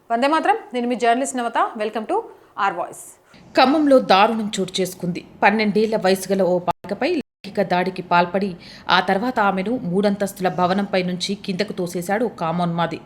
వందే మాత్రం. నేను మీ journalist Navatha. Welcome to R voice. ఖమ్మంలో దారుణం చోటు చేసుకుంది. 12 ఏళ్ల వయసు గల ఓ బాలికపై లైంగిక దాడికి పాల్పడి ఆ తర్వాత ఆమెను 3 అంతస్తుల భవనంపై నుంచి కిందకు తోసేశాడు ఓ కామోన్మాది.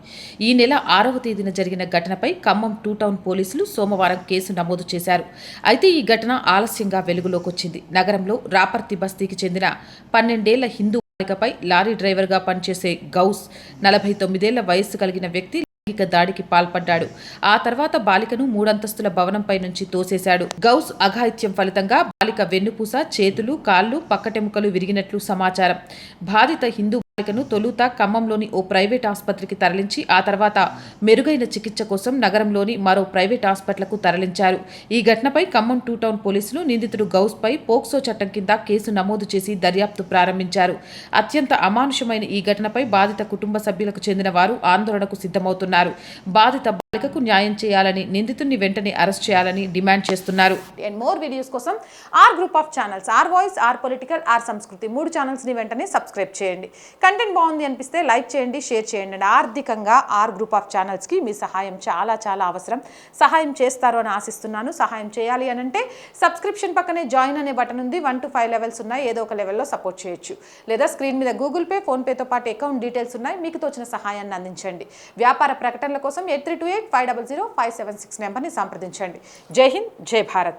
ఈ నెల 6వ తేదీన జరిగిన ఘటనపై ఖమ్మం 2 టౌన్ పోలీసులు సోమవారం కేసు నమోదు చేశారు. అయితే ఈ ఘటన ఆలస్యంగా వెలుగులోకొచ్చింది. నగరంలో రాపర్తి బస్తీకి చెందిన 12 ఏళ్ల హిందూ బాలికపై లారీ డ్రైవర్గా పనిచేసే గౌస్ 49 ఏళ్ల వయస్సు కలిగిన వ్యక్తి లైంగిక దాడికి పాల్పడ్డాడు. ఆ తర్వాత బాలికను 3 అంతస్తుల భవనంపై నుంచి తోసేశాడు. గౌస్ అఘాయిత్యం ఫలితంగా బాలిక వెన్నుపూస, చేతులు, కాళ్లు, పక్కటెముకలు విరిగినట్లు సమాచారం. బాధిత హిందూ బాలికను తొలుత ఖమ్మంలోని ఓ ప్రైవేట్ ఆసుపత్రికి తరలించి ఆ తర్వాత మెరుగైన చికిత్స కోసం నగరంలోని మరో ప్రైవేట్ హాస్పిటల్కు తరలించారు. ఈ ఘటనపై ఖమ్మం 2 టౌన్ పోలీసులు నిందితుడు గౌస్పై పోక్సో చట్టం కింద కేసు నమోదు చేసి దర్యాప్తు ప్రారంభించారు. అత్యంత అమానుషమైన ఈ ఘటనపై బాధిత కుటుంబ సభ్యులకు చెందిన వారు ఆందోళనకు సిద్ధమవుతున్నారు. బాధిత బాలికకు న్యాయం చేయాలని, నిందితుడిని వెంటనే అరెస్ట్ చేయాలని డిమాండ్ చేస్తున్నారు. అండ్ మోర్ వీడియోస్ కోసం our group of channels, our voice, our political, our Sanskriti 3 ఛానల్స్ని వెంటనే సబ్స్క్రైబ్ చేయండి. కంటెంట్ బాగుంది అనిపిస్తే లైక్ చేయండి, షేర్ చేయండి. అండ్ ఆర్థికంగా ఆర్ గ్రూప్ ఆఫ్ ఛానల్స్కి మీ సహాయం చాలా చాలా అవసరం. సహాయం చేస్తారు అని ఆశిస్తున్నాను. సహాయం చేయాలి అని అంటే సబ్స్క్రిప్షన్ పక్కనే జాయిన్ అనే బటన్ ఉంది. 1 to 5 లెవెల్స్ ఉన్నాయి. ఏదో ఒక లెవెల్లో సపోర్ట్ చేయొచ్చు. లేదా స్క్రీన్ మీద గూగుల్ పే, ఫోన్పేతో పాటు అకౌంట్ డీటెయిల్స్ ఉన్నాయి. మీకు తోచిన సహాయాన్ని అందించండి. వ్యాపార ప్రకటనల కోసం 8328 500 576 నెంబర్ని సంప్రదించండి. జై హింద్, జై భారత్.